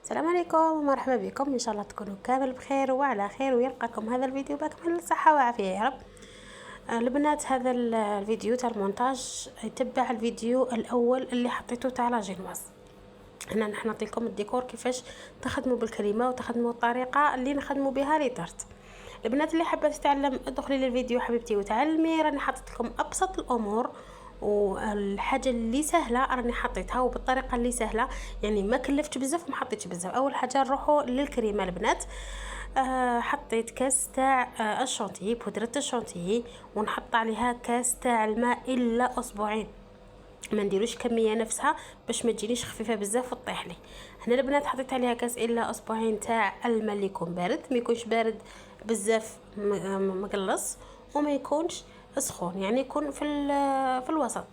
السلام عليكم ومرحبا بكم. ان شاء الله تكونوا كامل بخير وعلى خير، ويلقاكم هذا الفيديو باكمل الصحه والعافيه يا رب. البنات، هذا الفيديو تاع المونتاج يتبع الفيديو الاول اللي حطيته تاع لا جينواز. هنا نحن نعطيكم الديكور كيفاش تخدموا بالكريمه وتخدموا الطريقه اللي نخدموا بها لي طرت. البنات اللي حابه تتعلم ادخلي للفيديو حبيبتي وتعلمي، راني حاطت لكم ابسط الامور والحاجه اللي سهله راني حطيتها وبالطريقه اللي سهله، يعني ما كلفتش بزاف وما حطيتش بزاف. اول حاجه نروحوا للكريمه البنات. حطيت كاس تاع الشونتيي، بودره الشونتيي، ونحط عليها كاس تاع الماء الا اسبوعين. ما نديروش كميه نفسها باش ما تجينيش خفيفه بزاف وتطيح لي. هنا البنات حطيت عليها كاس الا اسبوعين تاع الماء اللي يكون بارد، ما يكونش بارد بزاف مقلص وما يكونش سخون، يعني يكون في الوسط.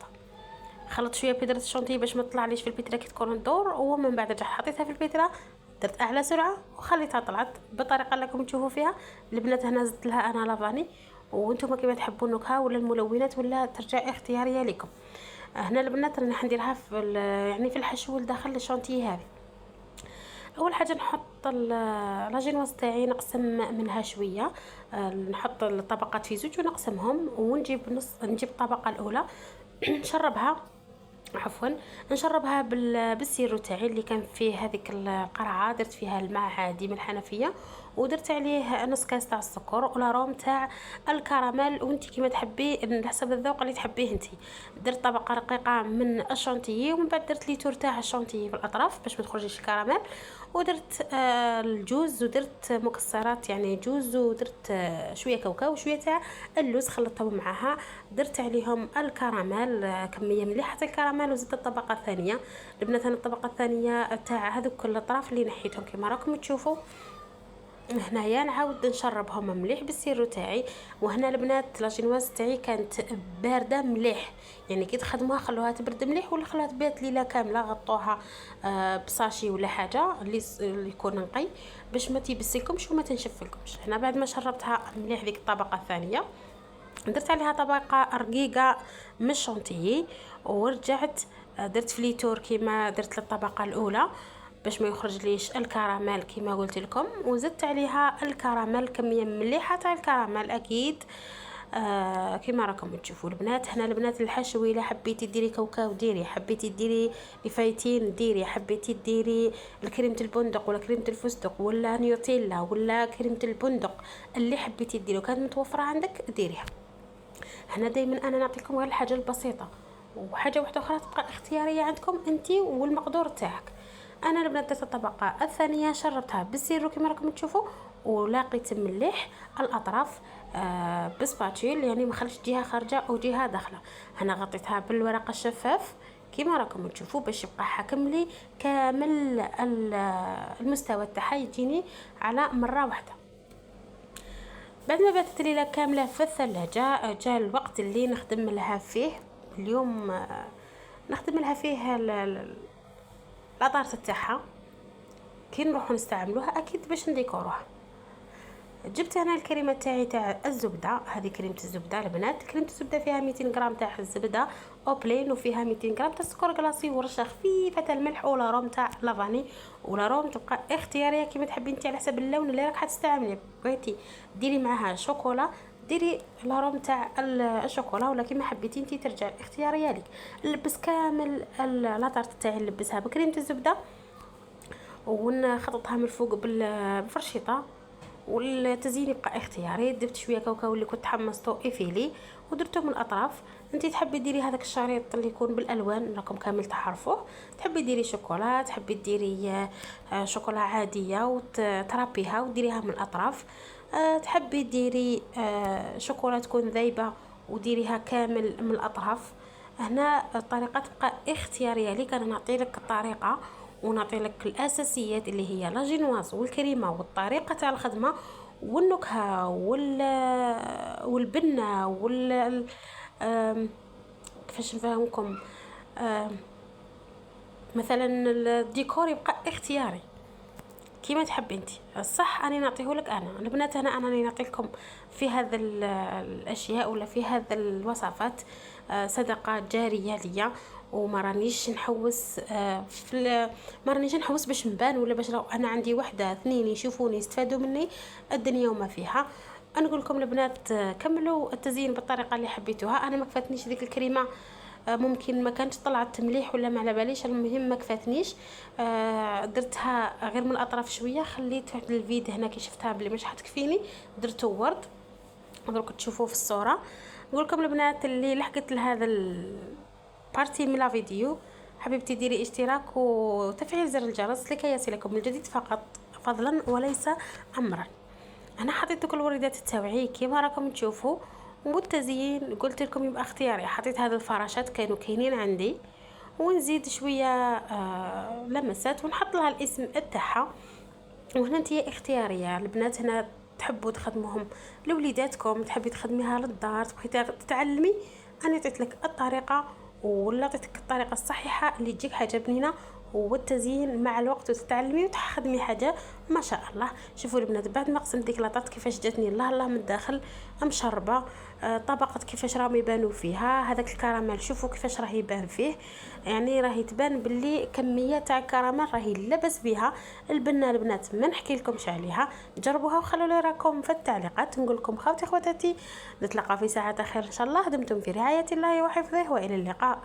خلطت شويه بيدره الشونتي باش ما تطلعليش في البيتره كي تكون الدور، ومن بعد رجعت حطيتها في البيتره، درت اعلى سرعه وخليتها طلعت بالطريقه اللي راكم تشوفوا فيها. البنات هنا زدت لها انا لافاني، وانتم كيما تحبوا النكهه ولا الملونات ولا ترجع اختياريه لكم. هنا البنات راني حنديرها يعني في الحشو لداخل الشونتي هذه. اول حاجه نحط لاجينواز تاعي، نقسم منها شويه، نحط الطبقات في زوج ونقسمهم، ونجيب نجيب الطبقه الاولى نشربها، عفوا نشربها بالسيرو تاعي اللي كان فيه هذيك القرعه. درت فيها الماء عادي من الحنفيه، ودرت عليه نص كاس تاع السكر ولاروم تاع الكراميل، وانت كيما تحبي على حسب الذوق اللي تحبيه انت. درت طبقه رقيقه من الشونتيي، ومن بعد درت ليتور تاع الشونتيي في الاطراف باش ما تخرجش الكراميل، ودرت الجوز، ودرت مكسرات يعني جوز، ودرت شويه كاوكاو وشويه تاع اللوز خلطتهم معاها. درت عليهم الكراميل، كميه مليحه تاع الكراميل، وزدت الطبقه الثانيه. البنات انا الطبقه الثانيه تاع هذوك الاطراف اللي نحيتهم كما راكم تشوفوا هنايا نعاود نشربهم مليح بالسيرو تاعي. وهنا البنات لاجينواز تاعي كانت بارده مليح، يعني كي تخدموها خلوها تبرد مليح ولا خلوها تبات ليله كامله، غطوها بصاشي ولا حاجه اللي يكون نقي باش ما تيبسلكمش وما تنشفلكمش. هنا بعد ما شربتها مليح ديك الطبقه الثانيه، درت عليها طبقه رقيقه من الشونتيي، ورجعت درت فليتور كيما درت للطبقه الاولى باش ما يخرج ليش الكراميل كيما قلت لكم، وزدت عليها الكراميل كميه مليحه تاع الكراميل اكيد. كيما راكم تشوفوا البنات. هنا البنات الحشوي، الا حبيتي ديري كاوكاو ديري، حبيتي ديري لفايتين ديري، حبيتي ديري الكريمه البندق ولا كريمه الفستق ولا نيوتيلا ولا كريمه البندق اللي حبيتي ديري وكانت متوفره عندك ديريها. هنا دائما انا نعطيكم غير الحاجه البسيطه، وحاجه واحده اخرى تبقى اختياريه عندكم انت والمقدور تاعك. انا البنات درت الطبقه الثانيه شربتها بالسيرو كما راكم تشوفوا، ولاقيت مليح الاطراف بسباتشيل، يعني ما خليتش جهه خارجه او جهه داخله. هنا غطيتها بالورق الشفاف كما راكم تشوفوا باش يبقى حاكم لي كامل المستوى تاعها، يجيني على مره واحده. بعد ما باتت ليله كامله في الثلاجه، جاء الوقت اللي نخدم لها فيه اليوم. نخدم لها فيه لاطارت تاعها كي نروحو نستعملوها اكيد باش نديكوروها. جبت انا الكريمه تاعي تاع الزبده، هذه كريمه الزبده البنات. كريمه الزبده فيها 200 غرام تاع الزبده اوبلين، وفيها 200 غرام تاع السكر كلاصي، ورشه خفيفه تاع الملح، ولا روم تاع لافاني. ولا روم تبقى اختياريه كيما تحبي انت على حسب اللون اللي راك حتستعملي. بغيتي ديري معاها شوكولا ديري لاروم تاع الشوكولا، ولا كيما حبيتي انت ترجع الاختياريه لك. نلبس كامل لاطارت تاعي نلبسها بكريمه الزبده، ونخلطها من الفوق بالفرشيطه، والتزيين يبقى اختياري. درت شويه كاوكاو اللي كنت حمصته افيلي ودرته من الاطراف. انت تحبي ديري هذاك الشريط اللي يكون بالالوان راكم كامل تعرفوه، تحبي ديري شوكولا، تحبي ديري شوكولا عاديه وترابيها وديريها من الاطراف، تحبي ديري شوكولا تكون ذايبه وديريها كامل من الاطراف. هنا الطريقه تبقى اختياريه لك، انا نعطي لك الطريقه ونعطي لك الاساسيات اللي هي لاجينواز والكريمه والطريقه تاع الخدمه والنكهه والبنه كيفاش نفهمكم. مثلا الديكور يبقى اختياري كيما تحبي انت. الصح اني نعطيه لك انا البنات. انا نعطي لكم في هذا الاشياء ولا في هذا الوصفات صدقه جاريه ليا، وما رانيش نحوس ما رانيش نحوس باش نبان ولا باش انا عندي وحده اثنين يشوفوني يستفادوا مني الدنيا وما فيها. نقول لكم البنات كملوا التزيين بالطريقه اللي حبيتوها. انا ما كفاتنيش ديك الكريمه، ممكن ما كانتش طلعت مليح ولا ما على باليش، المهم ما كفاتنيش. درتها غير من الاطراف شويه، خليت واحد الفيد هنا كي شفتها بلي مش حتكفيني درته ورد. دروك تشوفوه في الصوره. نقول لكم البنات اللي لحقت لهذا البارتي من لا فيديو، حبيبتي ديري اشتراك وتفعيل زر الجرس لكي يصلكم الجديد فقط فضلا وليس امرا. انا حطيت كل الوريدات التوعيه كيما راكم تشوفوا، والتزيين قلت لكم يبقى اختياري. حطيت هذه الفراشات كانوا كاينين عندي، ونزيد شويه لمسات ونحط لها الاسم تاعها. وهنا انتي اختياريه البنات، هنا تحبوا تخدموهم لوليداتكم، تحبي تخدميها للدار، تبغي تتعلمي، انا عطيت لك الطريقه ولا عطيتك الطريقه الصحيحه اللي تجيك حاجه بنينه والتزيين مع الوقت، وتتعلمي وتخدمي حاجه ما شاء الله. شوفوا البنات بعد ما قسمت ديك لاطات كيفاش جاتني الله الله من الداخل مشربه، طبقه كيفاش راهم يبانوا فيها. هذاك الكراميل شوفوا كيفاش راه يبان فيه، يعني راهي تبان باللي كميه تاع الكراميل راهي لاباس بها. البنه البنات ما نحكي لكمش عليها، جربوها وخلوا لي راكم في التعليقات. نقول لكم خواتي خواتاتي نتلاقى في ساعات خير ان شاء الله. دمتم في رعايه الله وحفظه والى اللقاء.